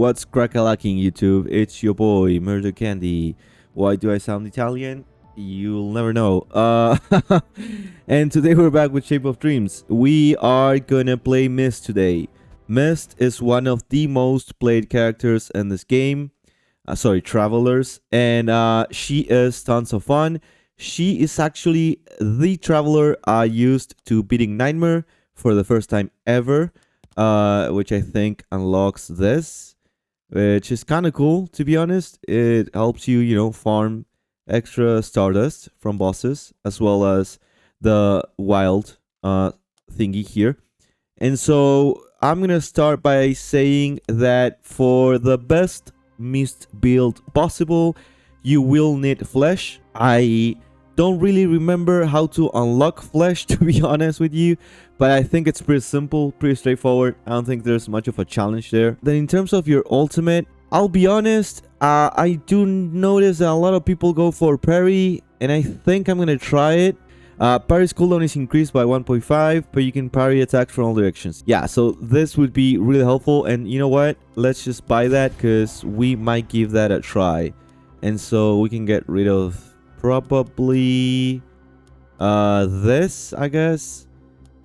What's crack-a-lacking, YouTube? It's your boy, Murder Candy. Why do I sound Italian? You'll never know. And today we're back with Shape of Dreams. We are gonna play Mist today. Mist is one of the most played characters in this game. Travelers. And she is tons of fun. She is actually the traveler I used to beating Nightmare for the first time ever. Which I think unlocks this, which is kind of cool, to be honest. It helps you, farm extra stardust from bosses, as well as the wild thingy here. And so I'm going to start by saying that for the best Mist build possible, you will need flesh. I don't really remember how to unlock flesh, to be honest with you, but I think it's pretty simple, pretty straightforward. I don't think there's much of a challenge there. Then in terms of your ultimate, I'll be honest, I do notice that a lot of people go for parry, and I think I'm gonna try it. Parry's cooldown is increased by 1.5, but you can parry attacks from all directions. Yeah, so this would be really helpful, and you know what? Let's just buy that, because we might give that a try. And so we can get rid of probably this, I guess.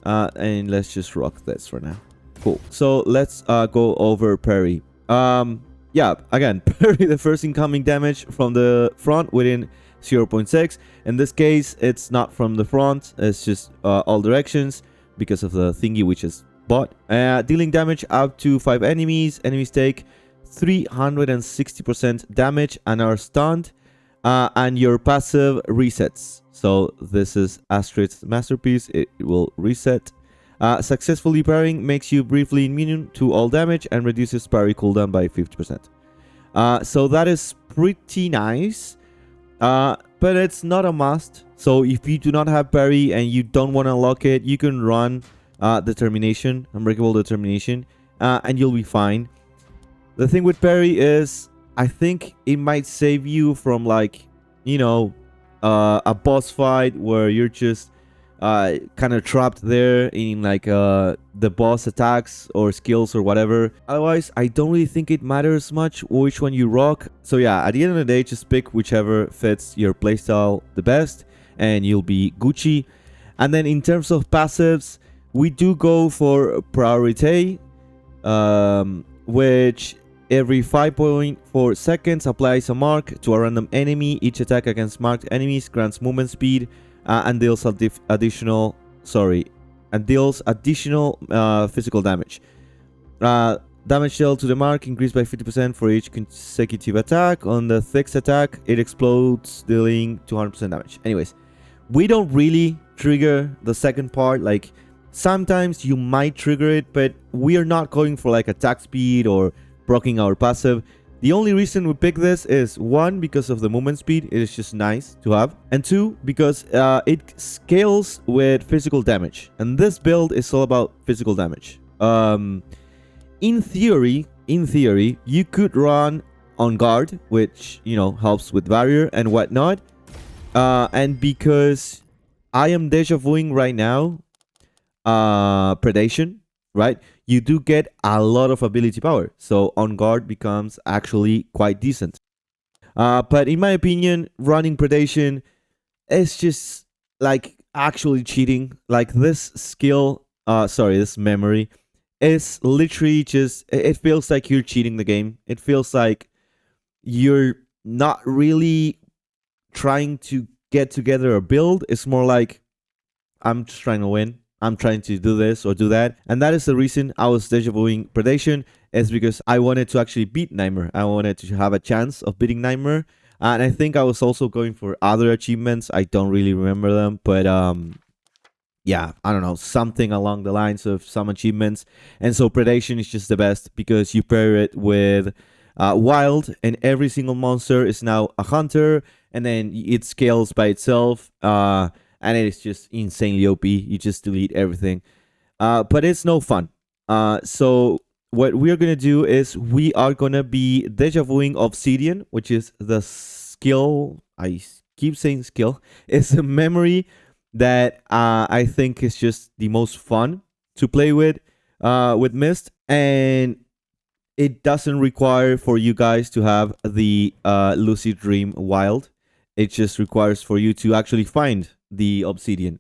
And let's just rock this for now. Cool. So let's go over parry. Yeah, again, parry the first incoming damage from the front within 0.6. In this case, it's not from the front. It's just all directions because of the thingy which is bought. Dealing damage up to 5 enemies. Enemies take 360% damage and are stunned. And your passive resets. So this is Astrid's masterpiece. It will reset. Successfully parrying makes you briefly immune to all damage and reduces parry cooldown by 50%. So that is pretty nice. But it's not a must. So if you do not have parry and you don't want to unlock it, you can run Determination, Unbreakable Determination, and you'll be fine. The thing with parry is, I think it might save you from a boss fight where you're just kind of trapped there in the boss attacks or skills or whatever. Otherwise, I don't really think it matters much which one you rock. So yeah, at the end of the day, just pick whichever fits your playstyle the best and you'll be Gucci. And then in terms of passives, we do go for Priority, which every 5.4 seconds applies a mark to a random enemy. Each attack against marked enemies grants movement speed and deals additional physical damage. Damage dealt to the mark increased by 50% for each consecutive attack. On the sixth attack, it explodes, dealing 200% damage. Anyways, we don't really trigger the second part. Like, sometimes you might trigger it, but we are not going for attack speed or proccing our passive. The only reason we pick this is 1, because of the movement speed. It is just nice to have, and 2, because it scales with physical damage, and this build is all about physical damage. In theory, you could run on guard, which helps with barrier and whatnot, and because I am deja vuing right now predation, right? You do get a lot of ability power. So on guard becomes actually quite decent. But in my opinion, running predation is just actually cheating. This skill, this memory is literally just, it feels like you're cheating the game. It feels like you're not really trying to get together a build. It's more like, I'm just trying to win. I'm trying to do this or do that. And that is the reason I was deja vuing predation, is because I wanted to actually beat Nightmare. I wanted to have a chance of beating Nightmare. And I think I was also going for other achievements. I don't really remember them. But yeah, I don't know. Something along the lines of some achievements. And so predation is just the best because you pair it with wild. And every single monster is now a hunter. And then it scales by itself. And it is just insanely OP. You just delete everything. But it's no fun. So what we're going to do is we are going to be deja vuing Obsidian, which is the skill. I keep saying skill. It's a memory that I think is just the most fun to play with Mist. And it doesn't require for you guys to have the lucid dream wild. It just requires for you to actually find the obsidian.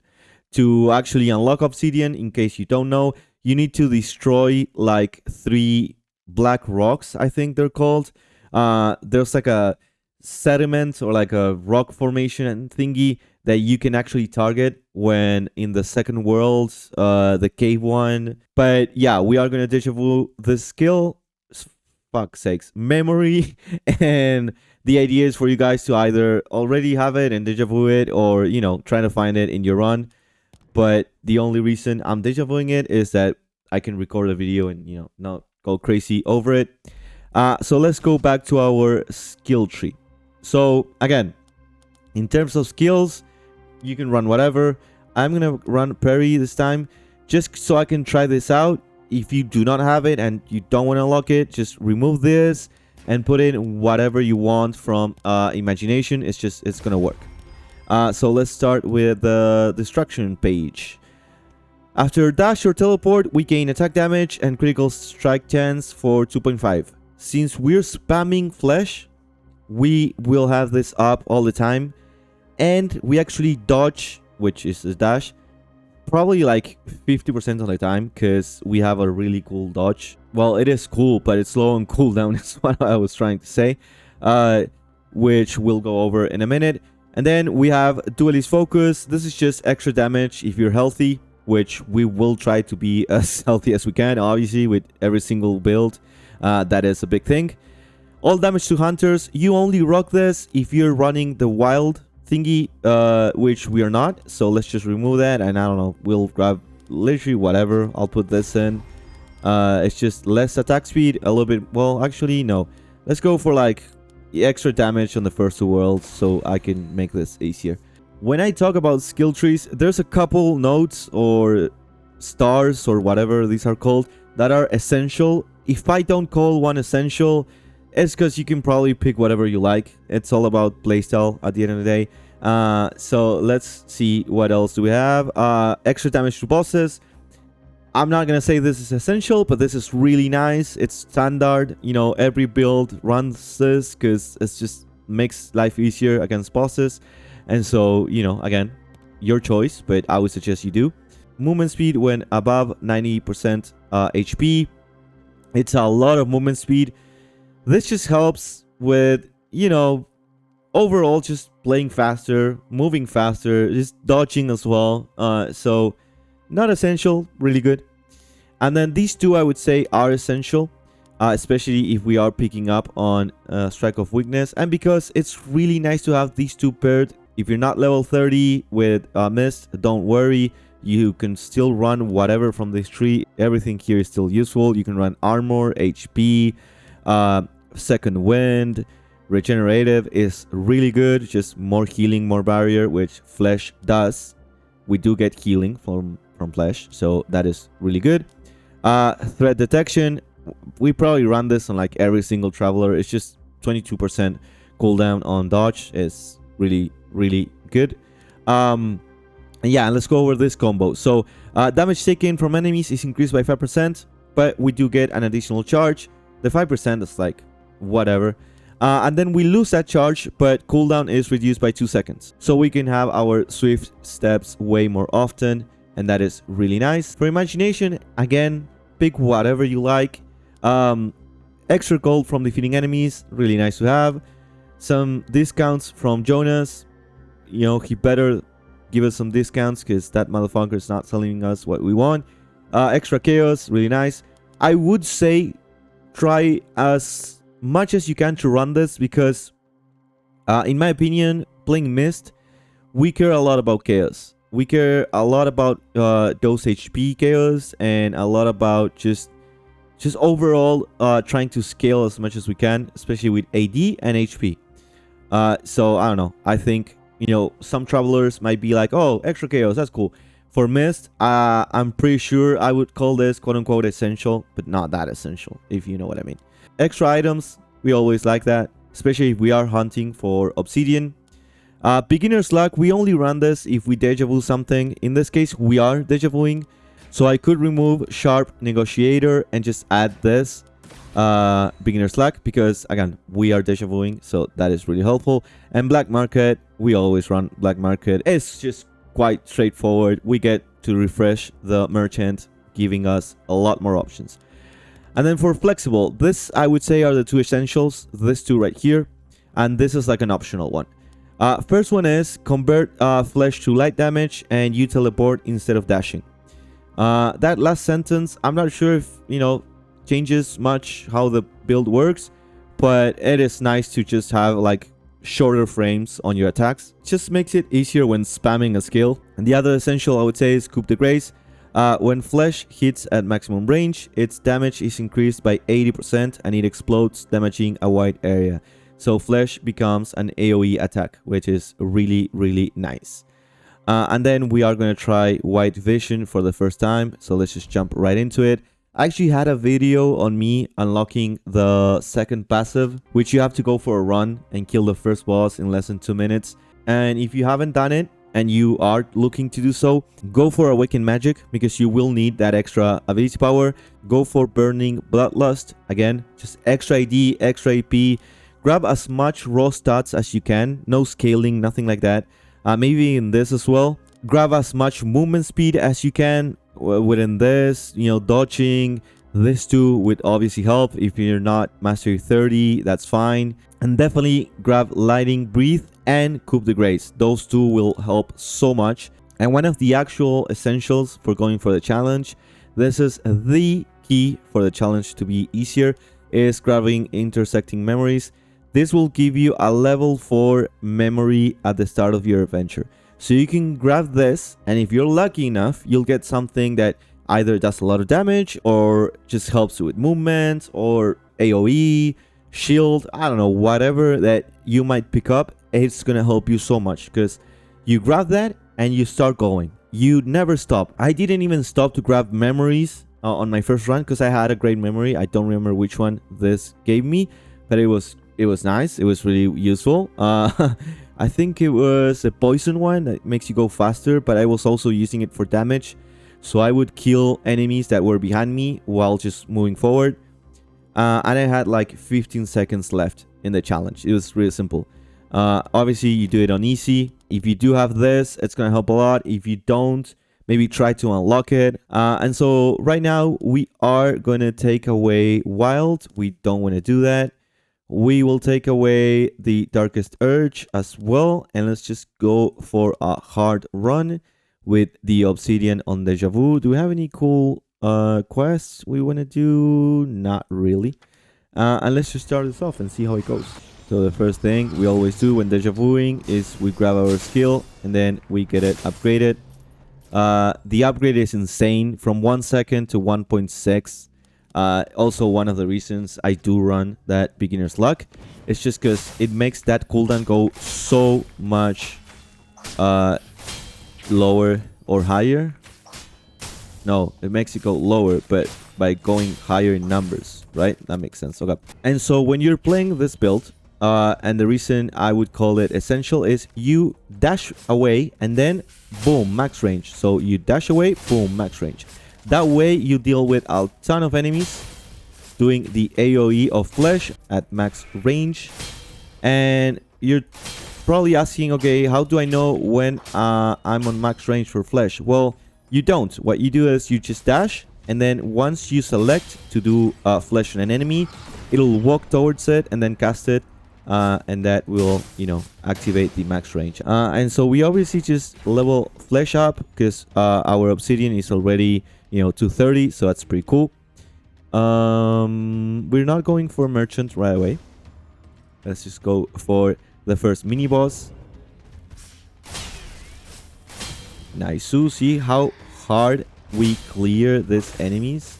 To actually unlock obsidian, in case you don't know, you need to destroy like 3 black rocks, I think they're called. There's like a sediment or like a rock formation thingy that you can actually target when in the second world, the cave one. But yeah, we are gonna deja vu the skill. Fuck sakes, memory, and the idea is for you guys to either already have it and deja vu it, or trying to find it in your run. But the only reason I'm deja vuing it is that I can record a video and not go crazy over it. So let's go back to our skill tree. So again, in terms of skills, you can run whatever. I'm gonna run parry this time, just so I can try this out. If you do not have it and you don't want to unlock it, just remove this and put in whatever you want from imagination. It's gonna work. So let's start with the destruction page. After dash or teleport, we gain attack damage and critical strike chance for 2.5. Since we're spamming flesh, we will have this up all the time, and we actually dodge, which is the dash, probably like 50% of the time, because we have a really cool dodge. Well, it is cool, but it's slow on cooldown is what I was trying to say, which we'll go over in a minute. And then we have Duelist Focus. This is just extra damage if you're healthy, which we will try to be as healthy as we can, obviously, with every single build. That is a big thing. All damage to hunters. You only rock this if you're running the wild thingy, which we are not. So let's just remove that, and I don't know, we'll grab literally whatever. I'll put this in. It's just less attack speed, a little bit. Well, actually, no. Let's go for like extra damage on the first 2 worlds so I can make this easier. When I talk about skill trees, there's a couple nodes or stars or whatever these are called that are essential. If I don't call one essential, it's because you can probably pick whatever you like. It's all about playstyle at the end of the day. So let's see what else do we have. Extra damage to bosses. I'm not gonna say this is essential, but this is really nice. It's standard. Every build runs this because it just makes life easier against bosses. And so, again, your choice, but I would suggest you do. Movement speed when above 90% HP. It's a lot of movement speed. This just helps with, overall just playing faster, moving faster, just dodging as well. So not essential, really good. And then these 2 I would say are essential, especially if we are picking up on Strike of Weakness. And because it's really nice to have these 2 paired. If you're not level 30 with Mist, don't worry. You can still run whatever from this tree. Everything here is still useful. You can run armor, HP, second wind. Regenerative is really good. Just more healing, more barrier, which flesh does. We do get healing from flesh, so that is really good. Threat detection. We probably run this on like every single traveler. It's just 22% cooldown on dodge. It's really good. Yeah, and let's go over this combo. So damage taken from enemies is increased by 5%, but we do get an additional charge. The 5% is like whatever. And then we lose that charge, but cooldown is reduced by 2 seconds. So we can have our swift steps way more often, and that is really nice. For imagination, again, pick whatever you like. Extra gold from defeating enemies, really nice to have. Some discounts from Jonas. He better give us some discounts because that motherfucker is not selling us what we want. Extra chaos, really nice. I would say try as much as you can to run this because in my opinion, playing Mist, we care a lot about chaos. We care a lot about those HP chaos and a lot about just overall trying to scale as much as we can, especially with AD and HP. So I don't know, I think some travelers might be like, oh, extra chaos, that's cool. For Mist, I'm pretty sure I would call this quote-unquote essential, but not that essential, if you know what I mean. Extra items, we always like that, especially if we are hunting for obsidian. Beginner's luck, we only run this if we deja vu something. In this case, we are deja vuing, so I could remove sharp negotiator and just add this. beginner's luck, because again we are deja vuing, so that is really helpful. And black market, we always run black market. It's just quite straightforward. We get to refresh the merchant, giving us a lot more options. And then for flexible, this I would say are the two essentials, this two right here, and this is like an optional one. First one is convert flesh to light damage and you teleport instead of dashing. That last sentence, I'm not sure if, changes much how the build works, but it is nice to just have like shorter frames on your attacks. Just makes it easier when spamming a skill. And the other essential I would say is coup de grace. When flesh hits at maximum range, its damage is increased by 80% and it explodes, damaging a wide area. So flesh becomes an AoE attack, which is really, really nice. And then we are going to try white vision for the first time. So let's just jump right into it. I actually had a video on me unlocking the second passive, which you have to go for a run and kill the first boss in less than 2 minutes. And if you haven't done it and you are looking to do so, go for Awaken Magic, because you will need that extra ability power. Go for Burning Bloodlust. Again, just extra AD, extra AP. Grab as much raw stats as you can. No scaling, nothing like that. Maybe in this as well. Grab as much movement speed as you can within this. Dodging. This too would obviously help. If you're not Mastery 30, that's fine. And definitely grab Lighting Breathe and Coup de Grace. Those two will help so much. And one of the actual essentials for going for the challenge, this is the key for the challenge to be easier, is grabbing Intersecting Memories. This will give you a level 4 memory at the start of your adventure. So you can grab this, and if you're lucky enough, you'll get something that either does a lot of damage or just helps you with movement or AoE, shield, I don't know, whatever that you might pick up. It's gonna help you so much because you grab that and you start going. You never stop. I didn't even stop to grab memories on my first run because I had a great memory. I don't remember which one this gave me, but it was nice. It was really useful. I think it was a poison one that makes you go faster, but I was also using it for damage. So I would kill enemies that were behind me while just moving forward. And I had like 15 seconds left in the challenge. It was really simple. Obviously, you do it on easy. If you do have this, it's going to help a lot. If you don't, maybe try to unlock it. And so right now, we are going to take away Wild. We don't want to do that. We will take away the Darkest Urge as well. And let's just go for a hard run with the Obsidian on Deja Vu. Do we have any cool quests we want to do? Not really. And let's just start this off and see how it goes. So the first thing we always do when Deja Vuing is we grab our skill and then we get it upgraded. The upgrade is insane, from 1 second to 1.6. Also, one of the reasons I do run that beginner's luck is just because it makes that cooldown go so much lower or higher. No, it makes it go lower, but by going higher in numbers, right? That makes sense. Okay. And so when you're playing this build, and the reason I would call it essential is you dash away and then boom, max range. So you dash away, boom, max range. That way you deal with a ton of enemies doing the AoE of flesh at max range. And you're probably asking, okay, how do I know when I'm on max range for flesh? Well, you don't. What you do is you just dash, and then once you select to do flesh on an enemy, it'll walk towards it and then cast it. And that will, activate the max range. And so we obviously just level flesh up because our obsidian is already, 230, so that's pretty cool. We're not going for merchant right away. Let's just go for the first mini boss. Nice. So see how hard we clear these enemies.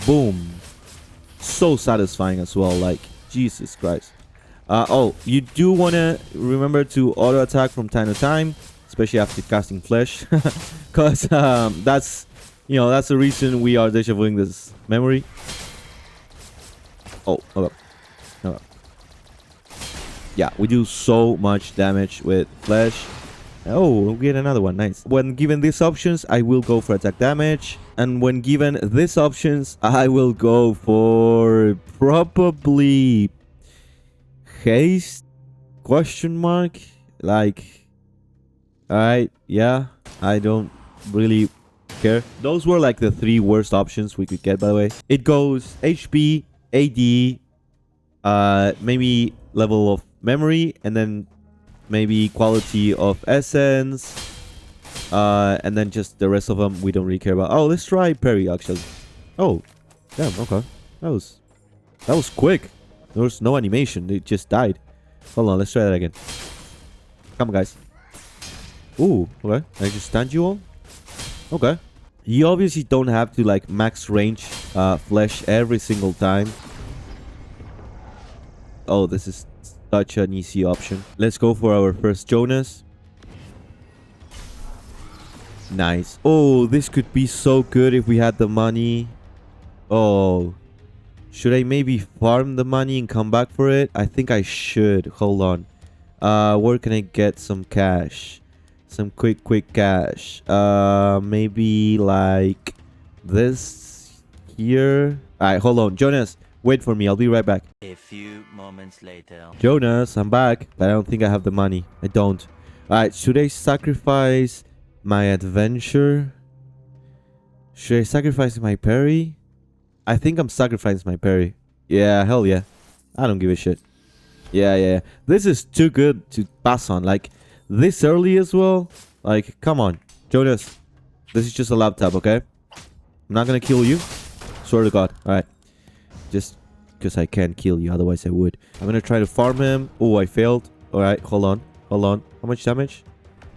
Boom. So satisfying as well. Like, Jesus Christ. Oh, you do want to remember to auto attack from time to time, especially after casting flesh, because that's the reason we are deja vuing this memory. Oh, hold up. Yeah, we do so much damage with flesh. Oh, we'll get another one. Nice. When given these options, I will go for attack damage. And when given these options, I will go for probably haste? Question mark? Like, alright, yeah. I don't really care. Those were like the 3 worst options we could get, by the way. It goes HP, AD, maybe level of memory, and then maybe quality of essence, and then just the rest of them we don't really care about. Oh, let's try parry actually. Oh, damn, okay. That was quick. There was no animation. It just died. Hold on, let's try that again. Come on, guys. Ooh, okay. I just stand you all. Okay. You obviously don't have to like max range flesh every single time. Oh, this is such an easy option. Let's go for our first Jonas. Nice. Oh, this could be so good if we had the money. Oh. Should I maybe farm the money and come back for it? I think I should. Hold on. Where can I get some cash? Some quick cash. Maybe like this here. Alright, hold on. Jonas, wait for me. I'll be right back. A few moments later. Jonas, I'm back. But I don't think I have the money. I don't. Alright, should I sacrifice my adventure? Should I sacrifice my parry? I think I'm sacrificing my parry. Yeah, hell yeah. I don't give a shit. Yeah. This is too good to pass on. Like, this early as well? Like, come on. Jonas, this is just a laptop, okay? I'm not gonna kill you. Swear to God. Alright. Just because I can't kill you. Otherwise, I would. I'm gonna try to farm him. Oh, I failed. Alright, hold on. How much damage?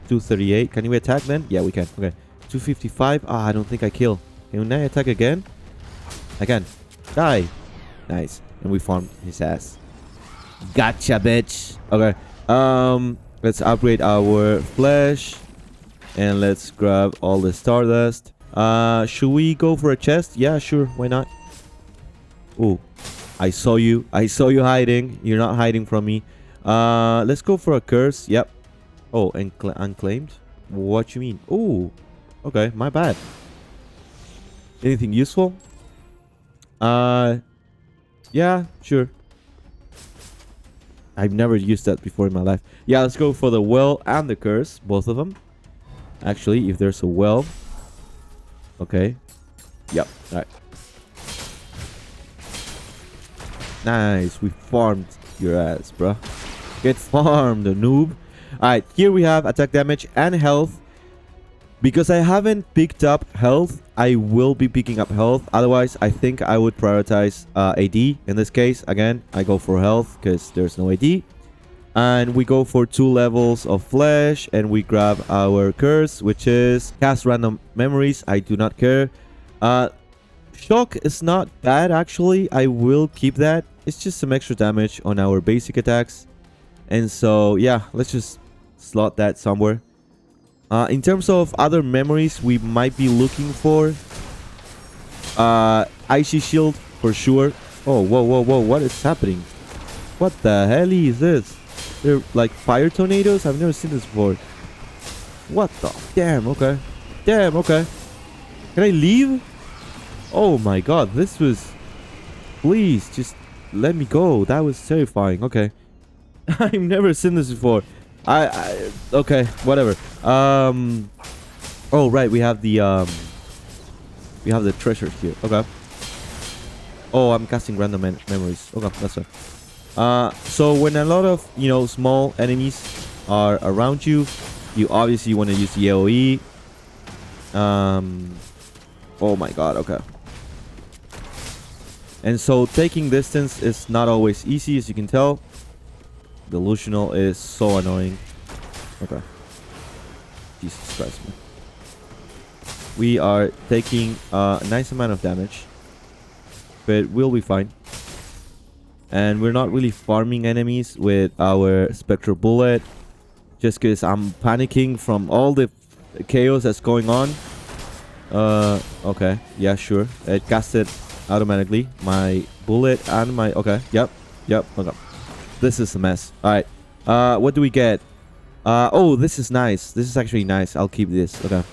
238. Can you attack then? Yeah, we can. Okay. 255. Ah, I don't think I kill. Can I attack again? I can. Die. Nice. And we farmed his ass. Gotcha, bitch. Okay. Let's upgrade our flesh. And let's grab all the stardust. Should we go for a chest? Yeah, sure. Why not? Oh, I saw you. I saw you hiding. You're not hiding from me. Let's go for a curse. Yep. Oh, and unclaimed? What you mean? Oh, okay. My bad. Anything useful? Yeah, sure. I've never used that before in my life. Yeah, let's go for the well and the curse. Both of them. Actually, if there's a well. Okay. Yep. Alright. Nice. We farmed your ass, bro. Get farmed, noob. Alright, here we have attack damage and health. Because I haven't picked up health, I will be picking up health. Otherwise, I think I would prioritize AD. In this case, again, I go for health because there's no AD. And we go for 2 levels of flesh. And we grab our curse, which is cast random memories. I do not care. Shock is not bad, actually. I will keep that. It's just some extra damage on our basic attacks. And so, yeah, let's just slot that somewhere. In terms of other memories we might be looking for, Icy Shield for sure. Oh, whoa, what is happening? What the hell is this? They're like fire tornadoes? I've never seen this before. What the? Damn, okay. Damn, okay. Can I leave? Oh my god, this was... Please, just let me go. That was terrifying. Okay. I've never seen this before. Okay, whatever. Oh right, we have the treasure here. Okay. Oh, I'm casting random memories. Okay, that's fine. So when a lot of, you know, small enemies are around you, you obviously want to use the AoE. Oh my god, okay. And so taking distance is not always easy, as you can tell. Delusional is so annoying. Okay. Jesus Christ, man. We are taking a nice amount of damage. But we'll be fine. And we're not really farming enemies with our Spectral Bullet. Just because I'm panicking from all the chaos that's going on. Okay. Yeah, sure. It casted automatically. My bullet and my... Okay. Yep. Okay. This is a mess. Alright. What do we get? Oh, this is nice. This is actually nice. I'll keep this. Okay.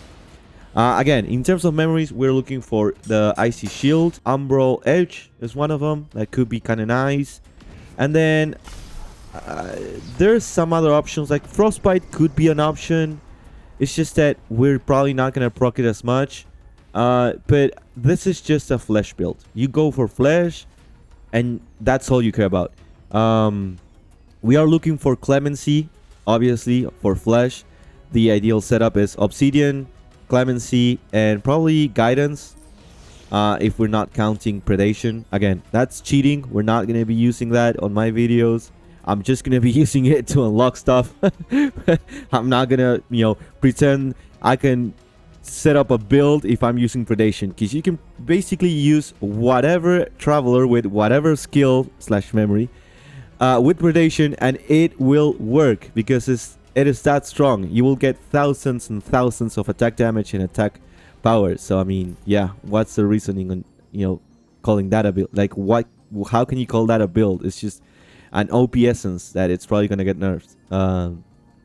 Again, in terms of memories, we're looking for the Icy Shield. Umbral Edge is one of them. That could be kind of nice. And then there's some other options, like Frostbite could be an option. It's just that we're probably not going to proc it as much. But this is just a flesh build. You go for flesh, and that's all you care about. We are looking for Clemency, obviously, for flesh. The ideal setup is Obsidian, Clemency, and probably Guidance. If we're not counting Predation. Again, that's cheating. We're not going to be using that on my videos. I'm just going to be using it to unlock stuff. I'm not going to, pretend I can set up a build if I'm using Predation. Because you can basically use whatever Traveler with whatever skill / memory with Predation, and it will work because it is that strong. You will get thousands and thousands of attack damage and attack power. So I mean, yeah, what's the reasoning on calling that a build? Like, what? How can you call that a build? It's just an OP essence that it's probably gonna get nerfed.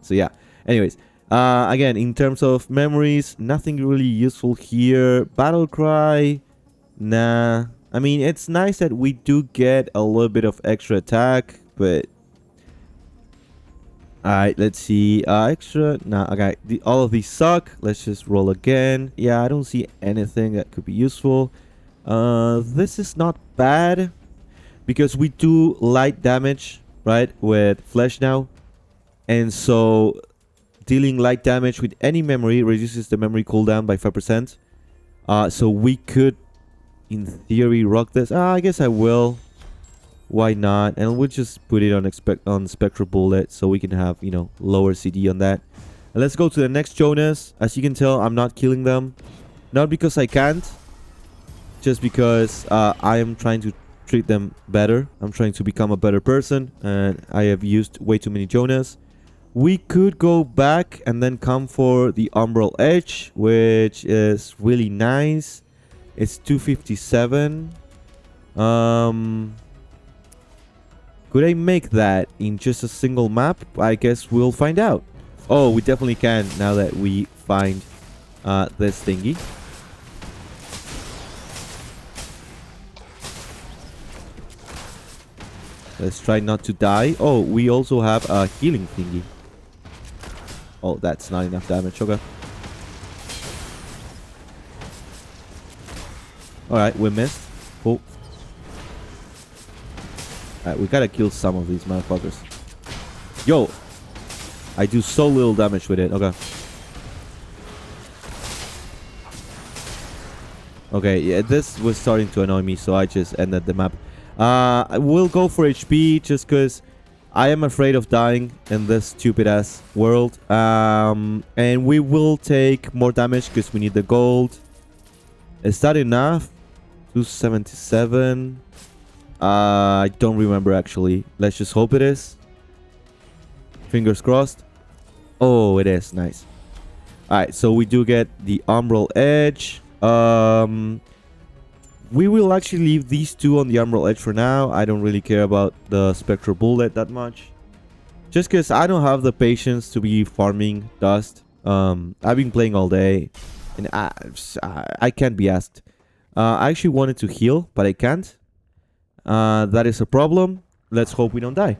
So yeah. Anyways, again, in terms of memories, nothing really useful here. Battle cry, nah. I mean, it's nice that we do get a little bit of extra attack, but alright, let's see. Extra. Nah, okay. All of these suck. Let's just roll again. Yeah, I don't see anything that could be useful. This is not bad because we do light damage, right, with flesh now. And so dealing light damage with any memory reduces the memory cooldown by 5%. So we could, in theory, rock this. I guess I will. Why not? And we'll just put it on Spectral Bullet so we can have, lower CD on that. And let's go to the next Jonas. As you can tell, I'm not killing them. Not because I can't. Just because I am trying to treat them better. I'm trying to become a better person. And I have used way too many Jonas. We could go back and then come for the Umbral Edge, which is really nice. It's 257. Could I make that in just a single map? I guess we'll find out. Oh, we definitely can now that we find this thingy. Let's try not to die. Oh, we also have a healing thingy. Oh, that's not enough damage. Okay. Alright, we missed. Cool. Alright, we gotta kill some of these motherfuckers. Yo! I do so little damage with it. Okay. Okay, yeah, this was starting to annoy me, so I just ended the map. I will go for HP just because I am afraid of dying in this stupid-ass world. And we will take more damage because we need the gold. Is that enough? 277. I don't remember actually. Let's just hope it is. Fingers crossed. Oh, it is. Nice. Alright, so we do get the Umbral Edge. We will actually leave these two on the Umbral Edge for now. I don't really care about the Spectral Bullet that much. Just because I don't have the patience to be farming dust. I've been playing all day. And I can't be asked. I actually wanted to heal, but I can't. That is a problem. Let's hope we don't die.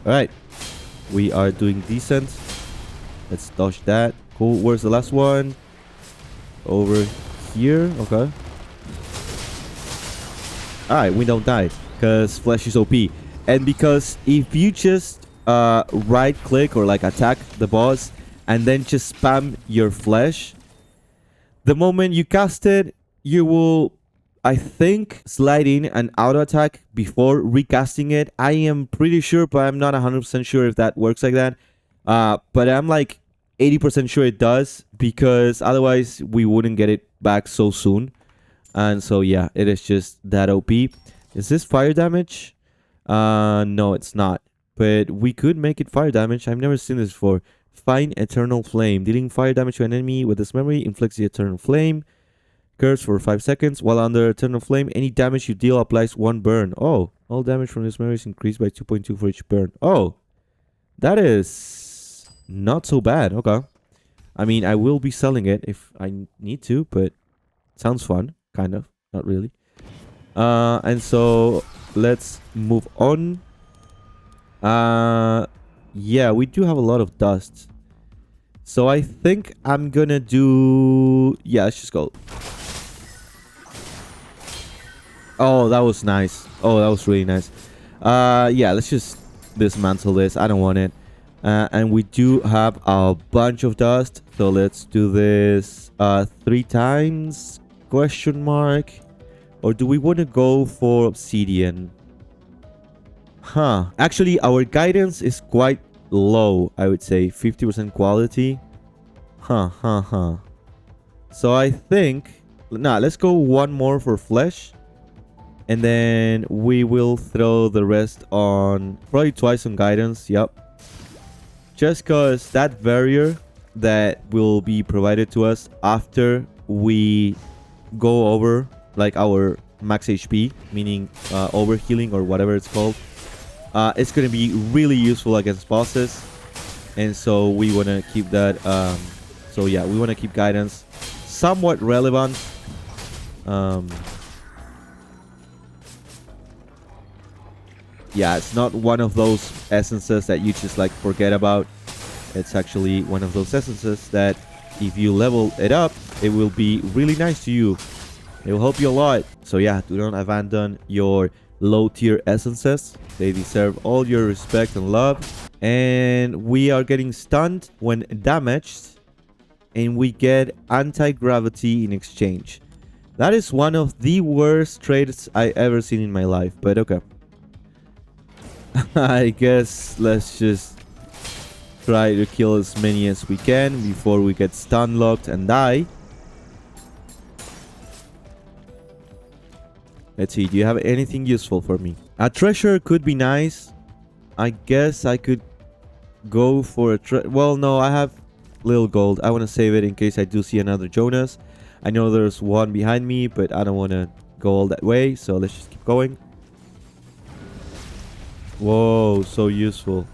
Alright. We are doing decent. Let's dodge that. Cool. Where's the last one? Over here. Okay. Alright, we don't die. Because flesh is OP. And because if you just right click or like attack the boss and then just spam your flesh, the moment you cast it, you will, I think, slide in an auto attack before recasting it. I am pretty sure, but I'm not 100% sure if that works like that. But I'm like 80% sure it does, because otherwise we wouldn't get it back so soon. And so yeah, it is just that OP. Is this fire damage? No, it's not. But we could make it fire damage. I've never seen this before. Find Eternal Flame. Dealing fire damage to an enemy with this memory inflicts the Eternal Flame. occurs for 5 seconds. While under eternal flame, any damage you deal applies 1 burn. Oh, all damage from this memory is increased by 2.2 for each burn. Oh, that is not so bad. Okay. I mean, I will be selling it if I need to, but sounds fun. Kind of. Not really. And so let's move on. Yeah, we do have a lot of dust. So I think I'm gonna do... Yeah, let's just go. Oh, that was nice. Oh, that was really nice. Yeah, let's just dismantle this. I don't want it. And we do have a bunch of dust. So let's do this 3 times? Question mark. Or do we want to go for obsidian? Huh. Actually, our guidance is quite low, I would say. 50% quality. Huh. So I think... Nah, let's go 1 more for flesh. And then we will throw the rest on... Probably twice on guidance. Yep. Just because that barrier that will be provided to us after we go over like our max HP, meaning overhealing or whatever it's called, it's going to be really useful against bosses. And so we want to keep that. So yeah, we want to keep guidance somewhat relevant. Yeah, it's not one of those essences that you just like forget about. It's actually one of those essences that if you level it up, it will be really nice to you. It will help you a lot. So yeah, do not abandon your low tier essences. They deserve all your respect and love. And we are getting stunned when damaged. And we get anti-gravity in exchange. That is one of the worst traits I ever seen in my life. But okay. I guess let's just try to kill as many as we can before we get stun locked and die. Let's see, do you have anything useful for me? A treasure could be nice. I guess I could go for a well, no, I have little gold. I want to save it in case I do see another Jonas. I know there's one behind me, but I don't want to go all that way. So let's just keep going. Whoa, so useful.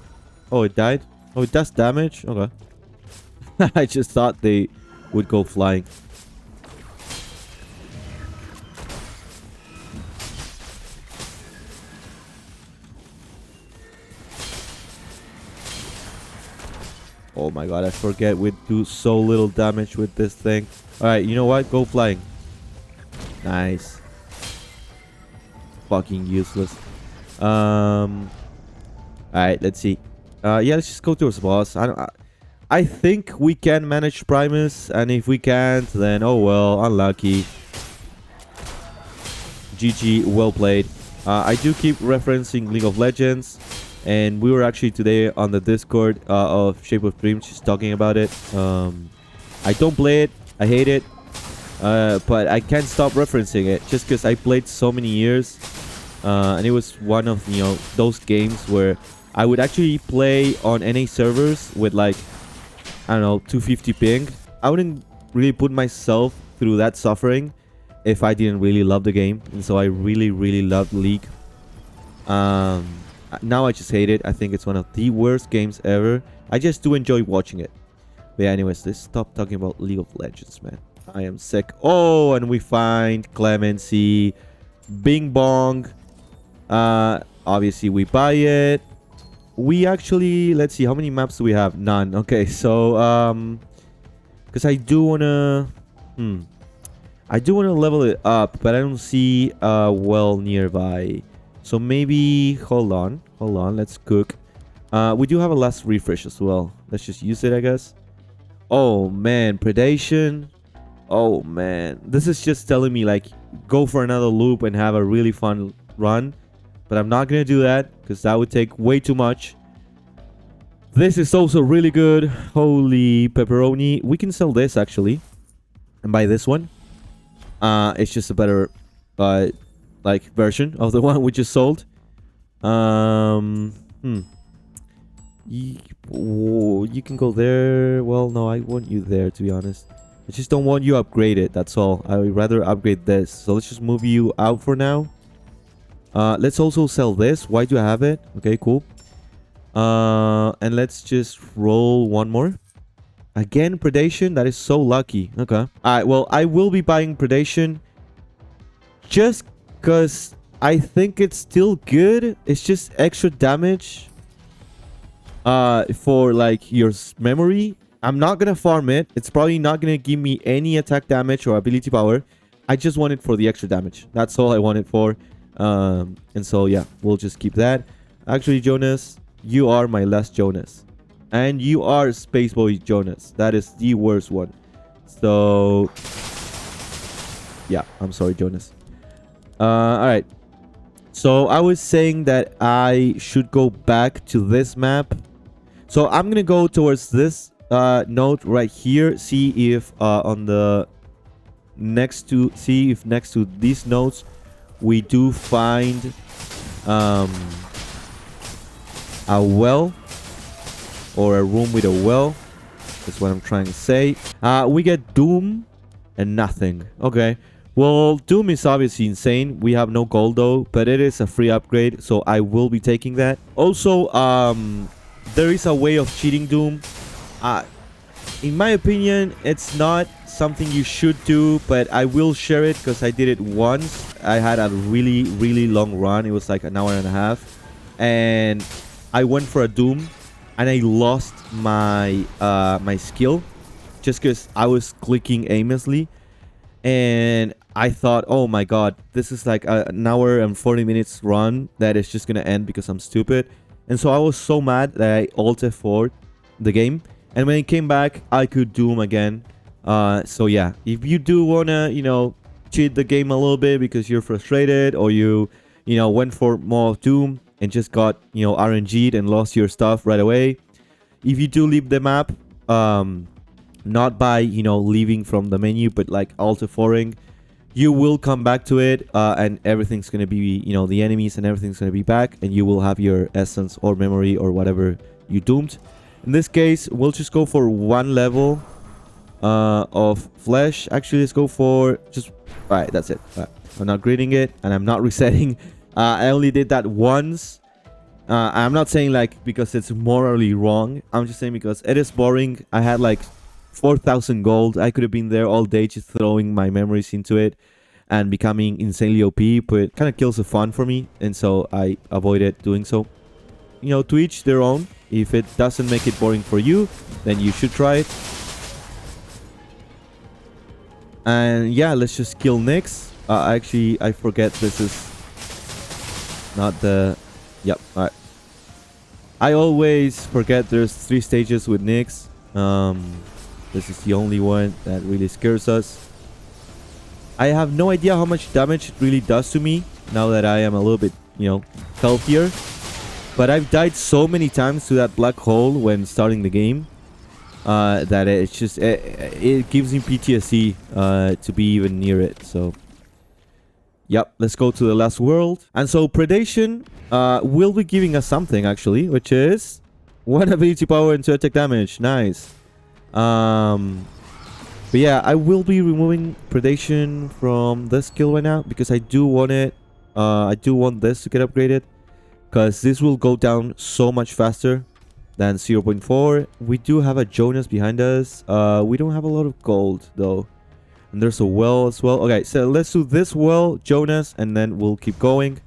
Oh, it died? Oh, it does damage? Okay. I just thought they would go flying. Oh my god, I forget we do so little damage with this thing. Alright, you know what? Go flying. Nice. Fucking useless. Alright, let's see. Yeah, let's just go towards the boss. I think we can manage Primus, and if we can't, then oh well, unlucky. GG, well played. I do keep referencing League of Legends, and we were actually today on the Discord of Shape of Dreams just talking about it. I don't play it, I hate it, but I can't stop referencing it just because I played so many years. And it was one of, you know, those games where I would actually play on NA servers with like, I don't know, 250 ping. I wouldn't really put myself through that suffering if I didn't really love the game. And so I really, really loved League. Now I just hate it. I think it's one of the worst games ever. I just do enjoy watching it. But yeah, anyways, let's stop talking about League of Legends, man. I am sick. Oh, and we find Clemency. Bing bong. Obviously we buy it. We actually, let's see, how many maps do we have? None. Okay, so because I do wanna level it up, but I don't see a well nearby. So maybe hold on, let's cook. We do have a last refresh as well. Let's just use it, I guess. Oh man, predation. Oh man, this is just telling me like go for another loop and have a really fun run. But I'm not going to do that because that would take way too much. This is also really good. Holy pepperoni. We can sell this actually and buy this one. It's just a better like version of the one we just sold. You can go there. Well, no, I want you there, to be honest. I just don't want you upgraded. That's all. I would rather upgrade this. So let's just move you out for now. Let's also sell this. Why do I have it? Okay, cool. And let's just roll one more. Again, predation. That is so lucky. Okay. All right. Well, I will be buying predation just because I think it's still good. It's just extra damage for like your memory. I'm not gonna farm it. It's probably not gonna give me any attack damage or ability power. I just want it for the extra damage. That's all I want it for. And so yeah, we'll just keep that. Actually, Jonas, you are my last Jonas. And you are Spaceboy Jonas. That is the worst one. So yeah, I'm sorry, Jonas. Alright. So I was saying that I should go back to this map. So I'm gonna go towards this node right here. See if next to these nodes we do find a well or a room with a well. That's what I'm trying to say. We get Doom and nothing. Okay. Well, Doom is obviously insane. We have no gold though, but it is a free upgrade, so I will be taking that. Also, there is a way of cheating Doom. In my opinion, it's not something you should do, but I will share it because I did it once. I had a really, really long run. It was like an hour and a half. And I went for a Doom and I lost my my skill just because I was clicking aimlessly. And I thought, oh my god, this is like an hour and 40 minutes run that is just gonna end because I'm stupid. And so I was so mad that I alt F4 the game. And when it came back, I could Doom again. So yeah, if you do wanna, cheat the game a little bit because you're frustrated, or you went for more Doom and just got, RNG'd and lost your stuff right away. If you do leave the map, not by, leaving from the menu, but like alt F4ing, you will come back to it, and everything's gonna be, the enemies and everything's gonna be back, and you will have your essence or memory or whatever you doomed. In this case, we'll just go for one level of flesh. Actually, let's go for just... Alright, that's it. I'm not grading it, and I'm not resetting. I only did that once. I'm not saying like because it's morally wrong. I'm just saying because it is boring. I had like 4,000 gold. I could have been there all day just throwing my memories into it and becoming insanely OP, but it kind of kills the fun for me, and so I avoided doing so. To each their own. If it doesn't make it boring for you, then you should try it. And yeah, let's just kill Nyx. Actually, I forget this is not the... Yep, alright. I always forget there's 3 stages with Nyx. This is the only one that really scares us. I have no idea how much damage it really does to me now that I am a little bit, healthier. But I've died so many times to that black hole when starting the game that it's just... It gives me PTSD to be even near it, so... Yep, let's go to the last world. And so predation will be giving us something, actually, which is 1 ability power and 2 attack damage. Nice. But yeah, I will be removing predation from this skill right now because I do want it. I do want this to get upgraded because this will go down so much faster than 0.4. We do have a Jonas behind us. We don't have a lot of gold though. And there's a well as well. Okay, so let's do this well, Jonas, and then we'll keep going.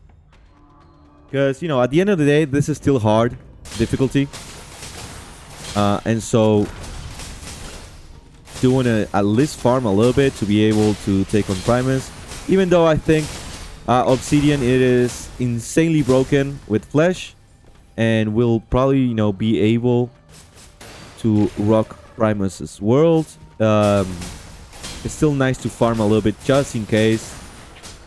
Because, at the end of the day, this is still hard difficulty. And so do want to at least farm a little bit to be able to take on Primus. Even though I think Obsidian, it is insanely broken with flesh. And we'll probably, be able to rock Primus's world. It's still nice to farm a little bit just in case.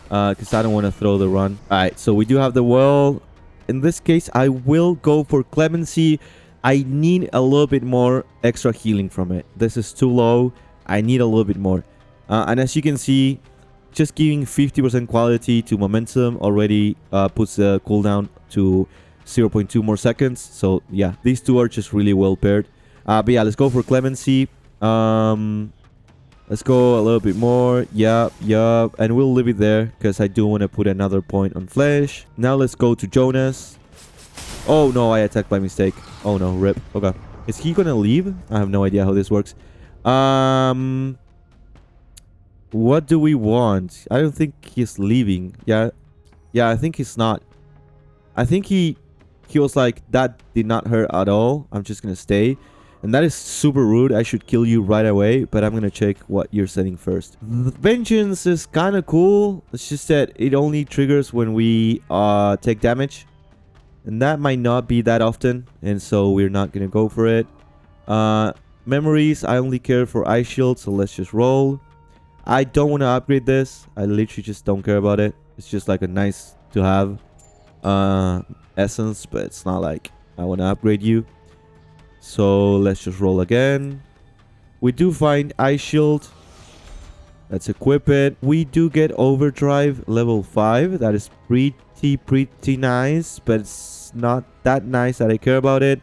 Because I don't want to throw the run. Alright, so we do have the well. In this case, I will go for Clemency. I need a little bit more extra healing from it. This is too low. I need a little bit more. And as you can see, just giving 50% quality to momentum already puts the cooldown to 0.2 more seconds. So yeah, these two are just really well paired. But yeah, let's go for Clemency. Let's go a little bit more. Yup. And we'll leave it there because I do want to put another point on Flesh. Now let's go to Jonas. Oh no, I attacked by mistake. Oh no, rip. Okay. Is he gonna leave? I have no idea how this works. What do we want? I don't think he's leaving. Yeah, I think he's not. I think he was like, that did not hurt at all. I'm just gonna stay. And that is super rude. I should kill you right away. But I'm gonna check what you're setting first. The Vengeance is kind of cool. It's just that it only triggers when we take damage. And that might not be that often. And so we're not gonna go for it. Memories, I only care for Ice Shield. So let's just roll. I don't want to upgrade this. I literally just don't care about it. It's just like a nice to have essence. But it's not like I want to upgrade you. So let's just roll again. We do find Ice Shield. Let's equip it. We do get Overdrive level 5. That is pretty nice. But it's not that nice that I care about it.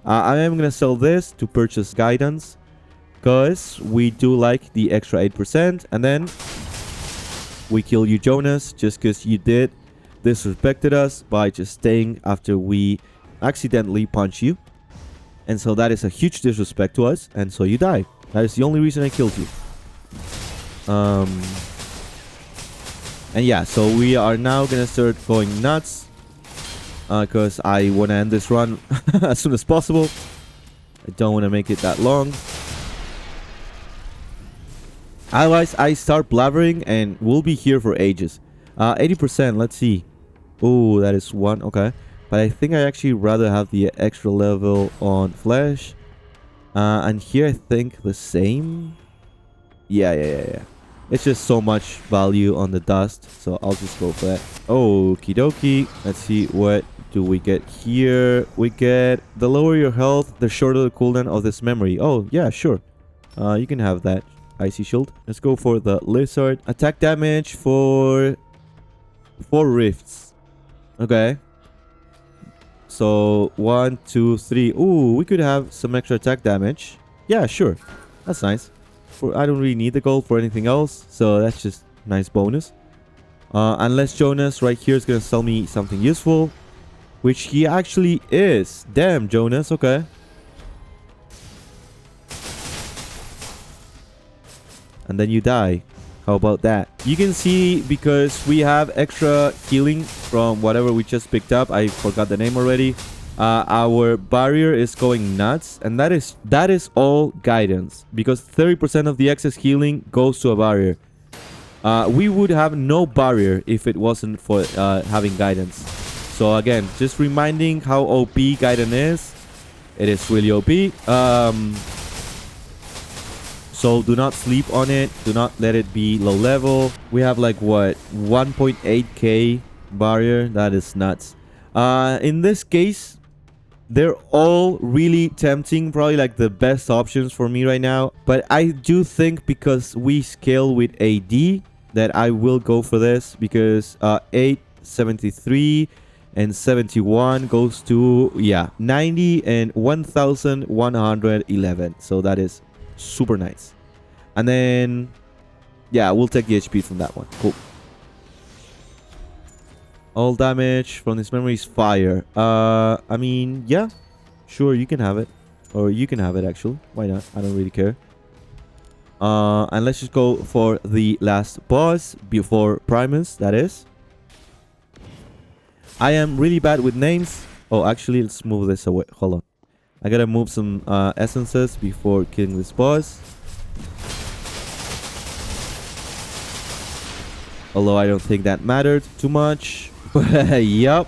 I am going to sell this to purchase Guidance. Because we do like the extra 8%. And then we kill you, Jonas. Just because you did disrespected us by just staying after we accidentally punch you. And so that is a huge disrespect to us. And so you die. That is the only reason I killed you. And yeah, so we are now going to start going nuts. Because I want to end this run as soon as possible. I don't want to make it that long. Otherwise, I start blabbering and we'll be here for ages. 80%, let's see. Oh, that is 1, okay. But I think I actually rather have the extra level on Flesh. And here I think the same. Yeah. It's just so much value on the dust. So I'll just go for that. Okie dokie. Let's see, what do we get here? We get the lower your health, the shorter the cooldown of this memory. Oh, yeah, sure. You can have that. Icy Shield. Let's go for the Lizard. Attack damage for 4 rifts. Okay. So 1, 2, 3. Ooh, we could have some extra attack damage. Yeah, sure. That's nice. I don't really need the gold for anything else. So that's just nice bonus. Unless Jonas right here is going to sell me something useful. Which he actually is. Damn, Jonas. Okay. And then you die. How about that? You can see because we have extra healing from whatever we just picked up. I forgot the name already. Our barrier is going nuts. And that is all guidance. Because 30% of the excess healing goes to a barrier. We would have no barrier if it wasn't for having guidance. So again, just reminding how OP guidance is. It is really OP. So do not sleep on it. Do not let it be low level. We have like what? 1.8k barrier. That is nuts. In this case, they're all really tempting. Probably like the best options for me right now. But I do think because we scale with AD that I will go for this. Because 8, 73 and 71 goes to, yeah, 90 and 1111. So that is super nice. And then yeah, we'll take the HP from that one. Cool. All damage from this memory is fire. I mean, yeah, sure, you can have it. Or you can have it actually. Why not? I don't really care. And let's just go for the last boss before Primus, that is. I am really bad with names. Oh, actually, let's move this away. Hold on. I gotta move some essences before killing this boss. Although I don't think that mattered too much. Yup.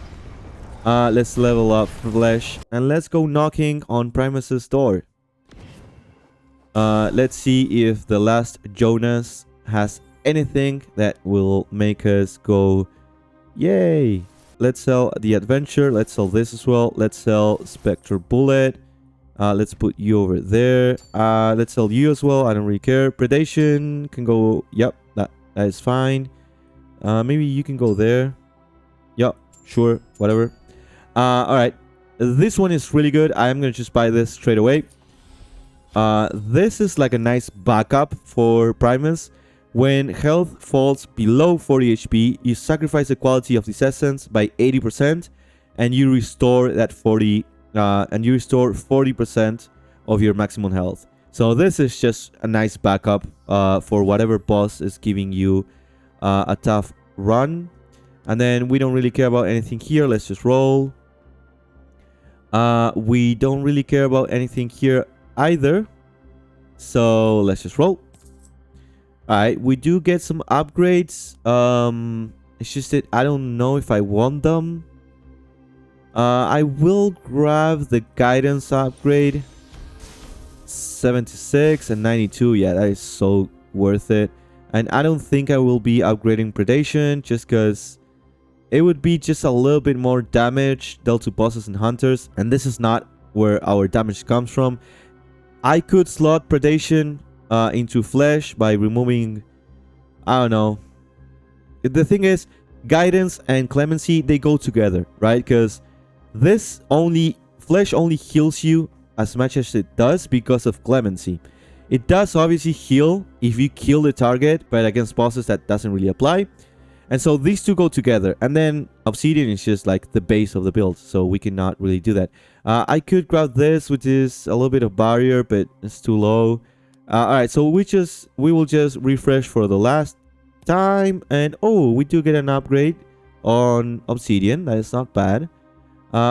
Let's level up Flesh. And let's go knocking on Primus's door. Let's see if the last Jonas has anything that will make us go, yay. Let's sell the adventure. Let's sell this as well. Let's sell Spectre Bullet. Let's put you over there. Let's sell you as well. I don't really care. Predation can go. Yep, that is fine. Maybe you can go there. Yep, sure, whatever. All right. This one is really good. I'm gonna just buy this straight away. This is like a nice backup for Primus. When health falls below 40 HP, you sacrifice the quality of this essence by 80%, and you restore that 40% of your maximum health. So this is just a nice backup for whatever boss is giving you a tough run. And then we don't really care about anything here. Let's just roll. We don't really care about anything here either. So let's just roll. Alright, we do get some upgrades. It's just that I don't know if I want them. I will grab the guidance upgrade. 76 and 92. Yeah, that is so worth it. And I don't think I will be upgrading predation just because it would be just a little bit more damage dealt to bosses and hunters. And this is not where our damage comes from. I could slot predation into flesh by removing, I don't know. The thing is, guidance and clemency, they go together, right? Because this flesh only heals you as much as it does because of clemency. It does obviously heal if you kill the target, but against bosses that doesn't really apply. And so these two go together. And then obsidian is just like the base of the build, so we cannot really do that. I could grab this, which is a little bit of barrier, but it's too low. Alright, so we will just refresh for the last time. And oh, we do get an upgrade on obsidian. That is not bad.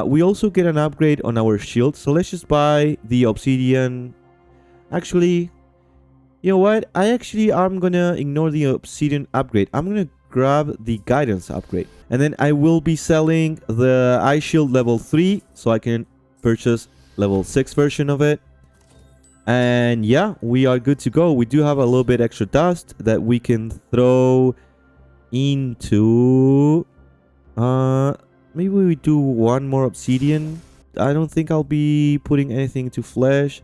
We also get an upgrade on our shield. So let's just buy the obsidian. Actually, you know what? I'm gonna ignore the obsidian upgrade. I'm gonna grab the guidance upgrade. And then I will be selling the eye shield level 3 so I can purchase level 6 version of it. And yeah, we are good to go. We do have a little bit extra dust that we can throw into... maybe we do one more obsidian. I don't think I'll be putting anything into flesh.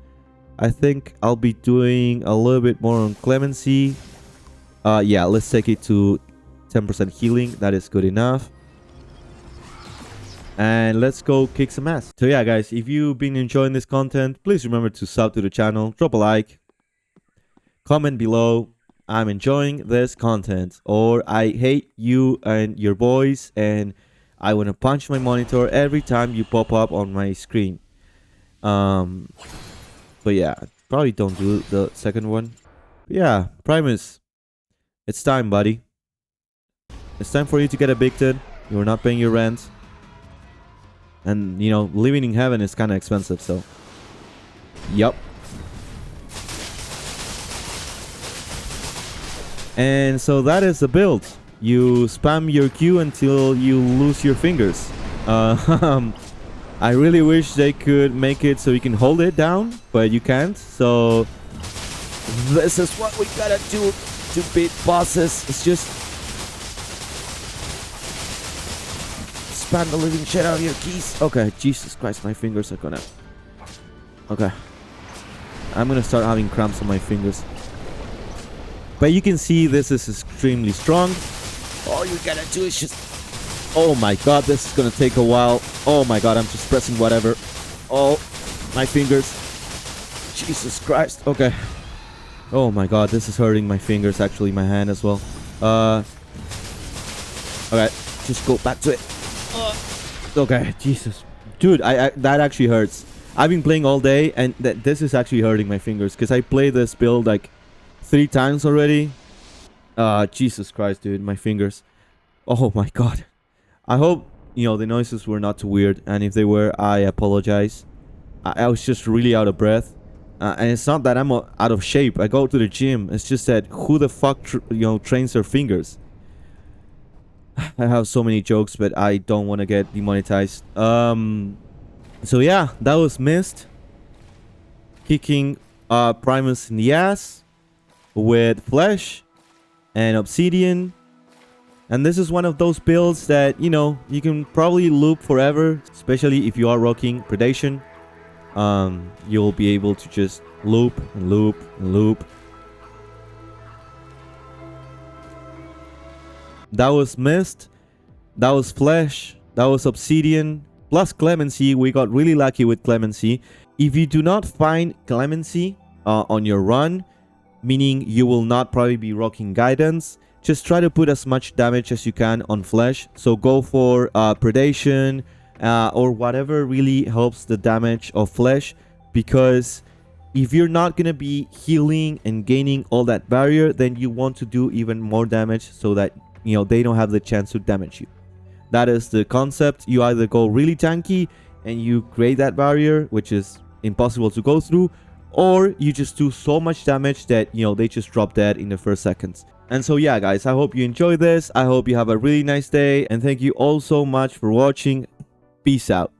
I think I'll be doing a little bit more on clemency. Yeah, let's take it to 10% healing. That is good enough. And let's go kick some ass. So yeah, guys, if you've been enjoying this content, please remember to sub to the channel, drop a like, comment below, I'm enjoying this content, or I hate you and your boys, and I want to punch my monitor every time you pop up on my screen. But yeah, probably don't do the second one. But yeah, Primus, it's time, buddy. It's time for you to get evicted. You're not paying your rent. And, you know, living in heaven is kind of expensive, so... Yup. And so that is the build. You spam your Q until you lose your fingers. I really wish they could make it so you can hold it down, but you can't. So this is what we gotta do to beat bosses. It's just spam the living shit out of your keys. Okay, Jesus Christ, my fingers are gonna... Okay. I'm gonna start having cramps on my fingers. But you can see this is extremely strong. All you gotta do is just... Oh my god, this is gonna take a while. Oh my god, I'm just pressing whatever. Oh, my fingers. Jesus Christ. Okay. Oh my god, this is hurting my fingers, actually, my hand as well. Okay, just go back to it. Okay, Jesus. Dude, that actually hurts. I've been playing all day, and this is actually hurting my fingers, because I played this build like 3 times already. Jesus Christ, dude, my fingers. Oh my god. I hope, you know, the noises were not too weird, and if they were, I apologize. I was just really out of breath. And it's not that I'm out of shape. I go to the gym. It's just that who the fuck, trains their fingers? I have so many jokes, but I don't want to get demonetized. So yeah, that was Mist. Kicking Primus in the ass with flesh and obsidian. And this is one of those builds that, you know, you can probably loop forever, especially if you are rocking predation. You'll be able to just loop and loop and loop. That was Mist. That was flesh. That was obsidian. Plus clemency. We got really lucky with clemency. If you do not find clemency, on your run, meaning you will not probably be rocking guidance. Just try to put as much damage as you can on flesh. So go for predation or whatever really helps the damage of flesh, because if you're not going to be healing and gaining all that barrier, then you want to do even more damage so that, you know, they don't have the chance to damage you. That is the concept. You either go really tanky and you create that barrier, which is impossible to go through, or you just do so much damage that, you know, they just drop dead in the first seconds. And so yeah, guys, I hope you enjoyed this. I hope you have a really nice day, and thank you all so much for watching. Peace out.